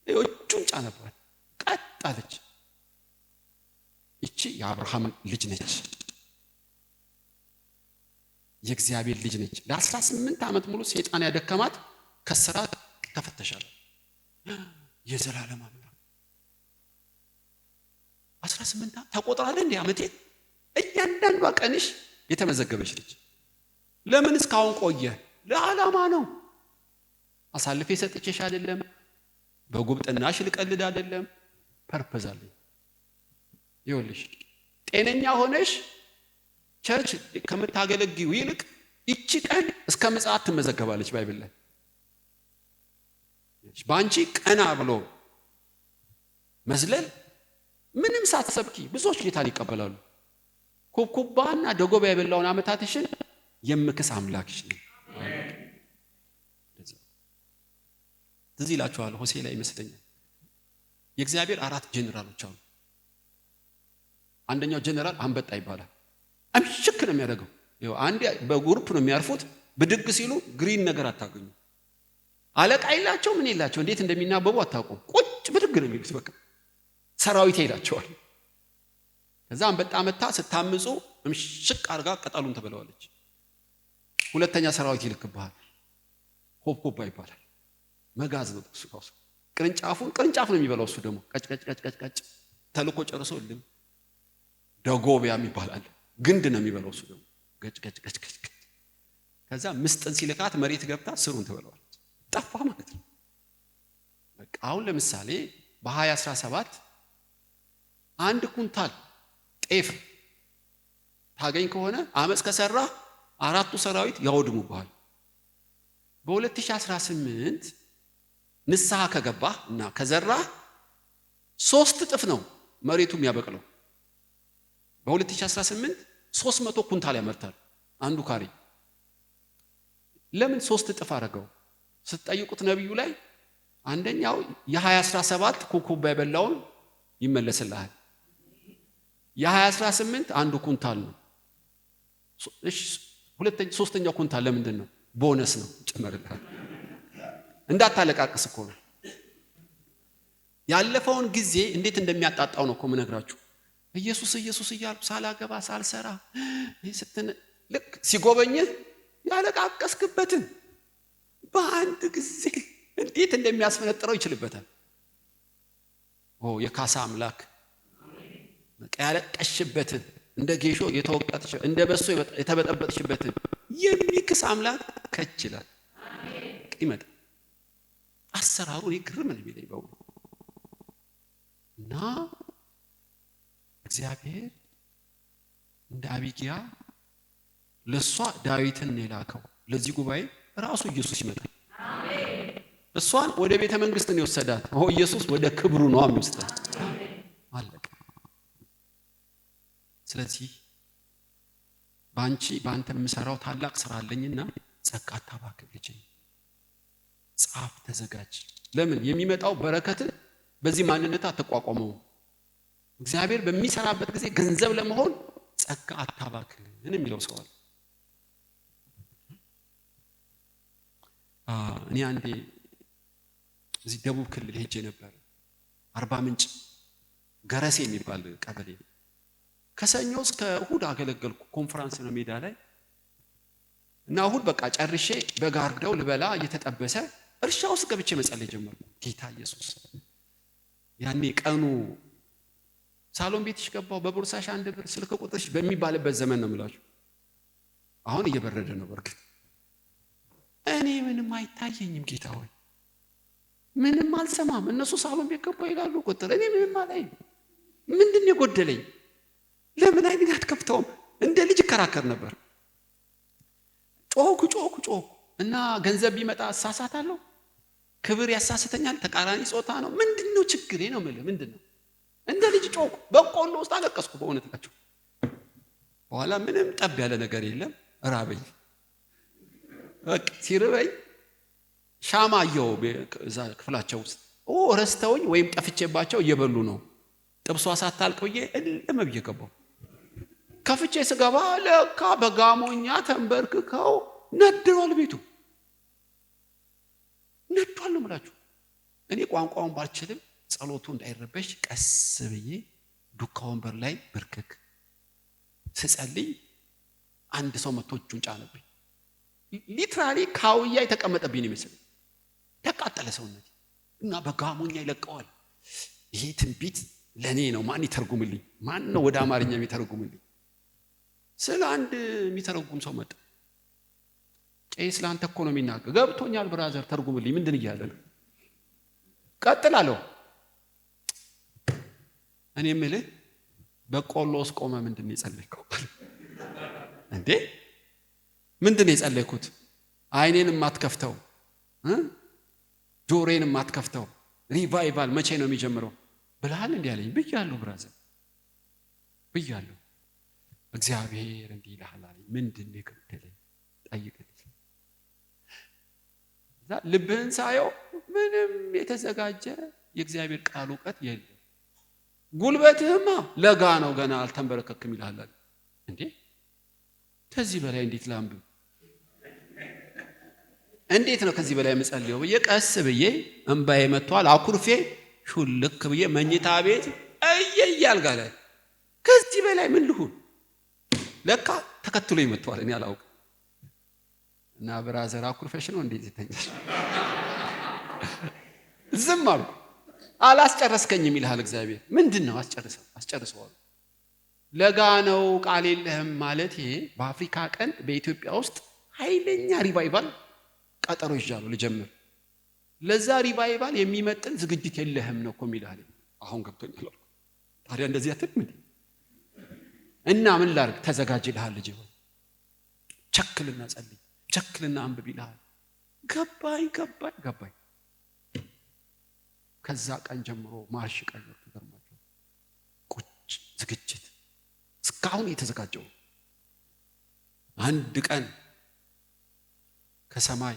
እጁን ጫነባት፣ ቀጥ አለች። እቺ የአብርሃም ልጅ ነች፣ የእግዚአብሔር ልጅ ነች። ለ18 ዓመት ሙሉ ሰይጣን ያደከማት ከስራት ተፈተሻለ። የዘላለም አምላክ 18 ተቆጥራለ እንዴ? ዓመቴ እያንዳንዷ ቀንሽ የተመዘገበች ልጅ። ለምን እስካሁን ቆየ? ለዓላማ ነው። አሳልፌ ሰጥቼሽ አይደለም፣ በጉብጥናሽ ልቀልድ አይደለም። ፐርፐዝ አለኝ። ይኸውልሽ ጤነኛ ሆነሽ ቸርች ከምታገለግዩ ይልቅ እቺ ቀን እስከ ምጽአት ትመዘገባለች ባይብል ላይ። ባንቺ ቀና ብሎ መዝለል ምንም ሳትሰብኪ ብዙዎች ጌታን ይቀበላሉ። ኩብኩባና ደጎባ የበላውን ዓመታትሽን የምክስ አምላክሽ ነው። ትዝ ይላችኋል ሆሴ ላይ ይመስለኛል የእግዚአብሔር 4 ጄኔራሎች አሉ። አንደኛው ጄኔራል አንበጣ ይባላል። አምሽክ ነው የሚያደርገው። ይኸው አንዴ በግሩፕ ነው የሚያርፉት። ብድግ ሲሉ ግሪን ነገር አታገኙ። አለቃ ይላቸው ምን ይላቸው እንዴት እንደሚናበቡ አታውቁም። ቁጭ ብድግ ነው የሚሉት። በቃ ሰራዊት ይላቸዋል። ከዛ አንበጣ መታ ስታምጹ እምሽክ አርጋ ቅጠሉን ትበለዋለች። ሁለተኛ ሰራዊት ይልክብሃል። ሆፕ ይባላል። መጋዝ ነው እሱ ራሱ። ቅርንጫፍ ነው የሚበላው እሱ ደግሞ ቀጭ ቀጭ ተልኮ ጨርሶ ልም ደጎቢያ ይባላል። ግንድ ነው የሚበላው እሱ ደግሞ ገጭ። ከዛ ምስጥን ሲልካት መሬት ገብታ ስሩን ትበለዋለች። ጠፋ ማለት ነው። በቃ አሁን ለምሳሌ በ2017 1 ኩንታል ጤፍ ታገኝ ከሆነ አመጽ ከሰራ 4ቱ ሰራዊት ያወድሙብሃል። በ2018 ንስሐ ከገባህ እና ከዘራህ 3 እጥፍ ነው መሬቱ የሚያበቅለው። በ2018 300 ኩንታል ያመርታል አንዱ ካሬ። ለምን 3 እጥፍ አደረገው ስትጠይቁት ነብዩ ላይ አንደኛው የ2017 ኩኩባ የበላውን ይመለስልሃል። የ2018 አንዱ ኩንታል ነው። እሺ ሶስተኛው ኩንታል ለምንድን ነው? ቦነስ ነው ጨመርልሃል። እንዳታለቃቅስ እኮ ነው። ያለፈውን ጊዜ እንዴት እንደሚያጣጣው ነው እኮ የምነግራችሁ። ኢየሱስ ኢየሱስ እያልኩ ሳላገባ ሳልሰራ ስትነ ልክ ሲጎበኝህ ያለቃቀስክበትን በአንድ ጊዜ እንዴት እንደሚያስፈነጥረው ይችልበታል። የካሳ አምላክ ያለቀሽበትን እንደ ጌሾ የተወቀጥሽ እንደ በሶ የተበጠበጥሽበትን የሚክስ አምላክ ከችላል ይመጣ። አሰራሩ ግርም ነው የሚለኝ በእውነት። እና እግዚአብሔር እንደ አቢጊያ ለሷ ዳዊትን የላከው ለዚህ ጉባኤ ራሱ ኢየሱስ ይመጣል። እሷን ወደ ቤተ መንግስት ነው የወሰዳት። ኢየሱስ ወደ ክብሩ ነው የሚወስዳት። አለቀ። ስለዚህ በአንተ የምሰራው ታላቅ ስራ አለኝና ጸጋ አታባክን ልጄ። ጻፍ፣ ተዘጋጅ። ለምን የሚመጣው በረከትን በዚህ ማንነት አትቋቋመው። እግዚአብሔር በሚሰራበት ጊዜ ገንዘብ ለመሆን ጸጋ አታባክን የሚለው ሰው አለ። እኔ አንዴ እዚህ ደቡብ ክልል ሄጄ ነበር። አርባ ምንጭ ገረሴ የሚባል ቀበሌ። ከሰኞ እስከ እሁድ አገለገልኩ። ኮንፈረንስ ነው ሜዳ ላይ እና እሁድ በቃ ጨርሼ በጋርደው ልበላ እየተጠበሰ እርሻ ውስጥ ገብቼ መጸለይ ጀመርኩ። ጌታ ኢየሱስ ያኔ ቀኑ ሳሎን ቤትሽ ገባው በቦርሳሽ 1 ብር ስልክ ቁጥርሽ በሚባልበት ዘመን ነው የምላችሁ። አሁን እየበረደ ነው በርግጥ። እኔ ምንም አይታየኝም ጌታ ሆይ፣ ምንም አልሰማም። እነሱ ሳሎን ቤት ገባው ይላሉ ቁጥር፣ እኔ ምንም አላይም። ምንድን ነው የጎደለኝ? ለምን አይኔን አትከፍተውም? እንደ ልጅ እከራከር ነበር። ጮኩ እና ገንዘብ ቢመጣ አሳሳታለሁ። ክብር ያሳስተኛል። ተቃራኒ ጾታ ነው። ምንድነው ችግሬ ነው የምልህ። ምንድነው? እንደ ልጅ ጮኩ። በቆሎ ውስጥ አለቀስኩ በእውነት ናቸው። በኋላ ምንም ጠብ ያለ ነገር የለም። ራበኝ። በቃ ሲርበኝ ሻማ አየሁ እዛ ክፍላቸው ውስጥ። ረስተውኝ ወይም ጠፍቼባቸው እየበሉ ነው። ጥብሷ ሳታልቅ ብዬ እልም ብዬ ገባሁ። ከፍቼ ስገባ ለካ በጋሞኛ ተንበርክከው ነድሯል። ቤቱ ነድሯል ነው የምላችሁ። እኔ ቋንቋውን ባልችልም ጸሎቱ እንዳይረበሽ ቀስ ብዬ ዱካ ወንበር ላይ ብርክክ ስጸልይ አንድ ሰው መጥቶ እጁን ጫነብኝ። ሊትራሊ ካውያ የተቀመጠብኝ ይመስል ተቃጠለ ሰውነቴ እና በጋሞኛ ይለቀዋል። ይሄ ትንቢት ለኔ ነው። ማን ይተርጉምልኝ? ማን ነው ወደ አማርኛ የሚተረጉምልኝ? ስለ አንድ የሚተረጉም ሰው መጣ። ቄስ ለአንተ እኮ ነው የሚናገር። ገብቶኛል ብራዘር ተርጉምልኝ። ምንድን እያለ ነው? ቀጥል አለው። እኔ የምልህ በቆሎ ውስጥ ቆመ ምንድን ነው የጸለይከው? እንዴ ምንድን ነው የጸለይኩት? አይኔን የማትከፍተው ጆሮዬን የማትከፍተው ሪቫይቫል መቼ ነው የሚጀምረው ብለሃል እንዲህ አለኝ። ብያለሁ ብራዘር ብያለሁ። እግዚአብሔር እንዲህ ይልሃል አለኝ። ምንድን ነው የገደለኝ? ጠይቅልኝ። ልብህን ሳየው ምንም የተዘጋጀ የእግዚአብሔር ቃል እውቀት የለም። ጉልበትህማ ለጋ ነው፣ ገና አልተንበረከክም ይልሃል አለኝ። እንዴ ከዚህ በላይ እንዴት ላንብብ? እንዴት ነው ከዚህ በላይ የምጸልየው ብዬ ቀስ ብዬ እንባዬ መጥቷል። አኩርፌ ሹልክ ብዬ መኝታ ቤት አልጋ ላይ ከዚህ በላይ ምን ልሁን? ለካ ተከትሎ ይመጣዋል። እኔ አላውቅም። እና ብራዘር አኩርፈሽ ነው እንዴ ተኝተሽ? ዝም አልኩ። አላስጨረስከኝም ይልሃል እግዚአብሔር። ምንድነው? አስጨርሰዋል። ለጋ ነው ቃል የለህም ማለት ይሄ በአፍሪካ ቀንድ በኢትዮጵያ ውስጥ ኃይለኛ ሪቫይቫል ቀጠሮ ይዣለሁ ልጀምር። ለዛ ሪቫይቫል የሚመጥን ዝግጅት የለህም ነው እኮ የሚልሃል። አሁን ገብቶኛል አልኩ። ታዲያ እንደዚህ አትልም እና ምን ላድርግ? ተዘጋጅ ይልሃል ልጅ ሆይ። ቸክልና ጸልይ፣ ቸክልና አንብብ ይልሃል። ገባኝ። ከዛ ቀን ጀምሮ ማርሽ ቀየርኩ። ገርማችሁ ቁጭ ዝግጅት እስካሁን የተዘጋጀው። አንድ ቀን ከሰማይ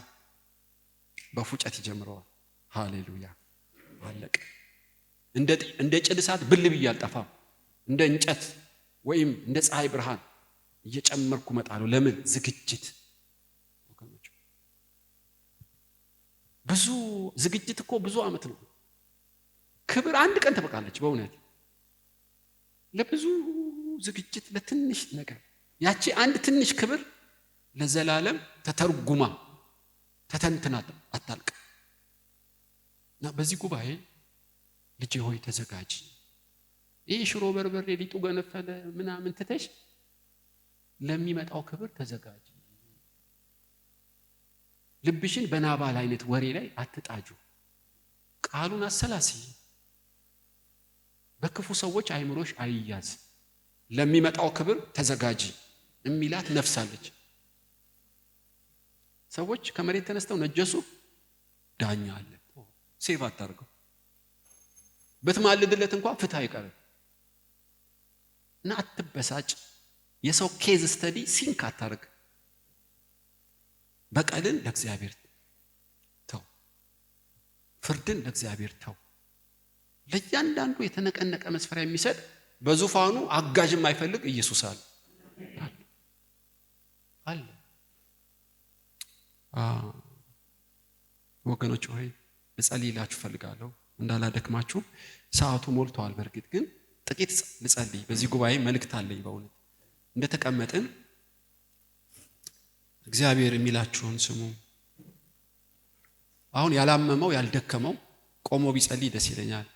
በፉጨት ይጀምረዋል። ሃሌሉያ አለቀ። እንደ ጭድ እሳት ብልብ እያልጠፋም እንደ እንጨት ወይም እንደ ፀሐይ ብርሃን እየጨመርኩ መጣለሁ። ለምን? ዝግጅት ወገኖች። ብዙ ዝግጅት እኮ ብዙ ዓመት ነው። ክብር አንድ ቀን ትበቃለች በእውነት ለብዙ ዝግጅት ለትንሽ ነገር። ያቺ አንድ ትንሽ ክብር ለዘላለም ተተርጉማ ተተንትና አታልቅ። እና በዚህ ጉባኤ ልጄ ሆይ ተዘጋጂ። ይህ ሽሮ በርበሬ ሊጡ ገነፈለ ምናምን ትተሽ ለሚመጣው ክብር ተዘጋጂ። ልብሽን በናባል አይነት ወሬ ላይ አትጣጁ። ቃሉን አሰላሲ። በክፉ ሰዎች አይምሮሽ አይያዝ። ለሚመጣው ክብር ተዘጋጂ የሚላት ነፍሳለች። ሰዎች ከመሬት ተነስተው ነጀሱ፣ ዳኛ አለ። ሴቭ አታርገው። በትማልድለት እንኳን ፍትህ አይቀርም። እና አትበሳጭ። የሰው ኬዝ ስተዲ ሲንክ አታርግ። በቀልን ለእግዚአብሔር ተው፣ ፍርድን ለእግዚአብሔር ተው። ለእያንዳንዱ የተነቀነቀ መስፈሪያ የሚሰጥ በዙፋኑ አጋዥ የማይፈልግ ኢየሱስ አለ። ወገኖች ሆይ ልጸልይላችሁ ፈልጋለሁ እንዳላደክማችሁ። ሰዓቱ ሞልቷል። በእርግጥ ግን ጥቂት ልጸልይ። በዚህ ጉባኤ መልእክት አለኝ። በእውነት እንደተቀመጥን እግዚአብሔር የሚላችሁን ስሙ። አሁን ያላመመው ያልደከመው ቆሞ ቢጸልይ ደስ ይለኛል።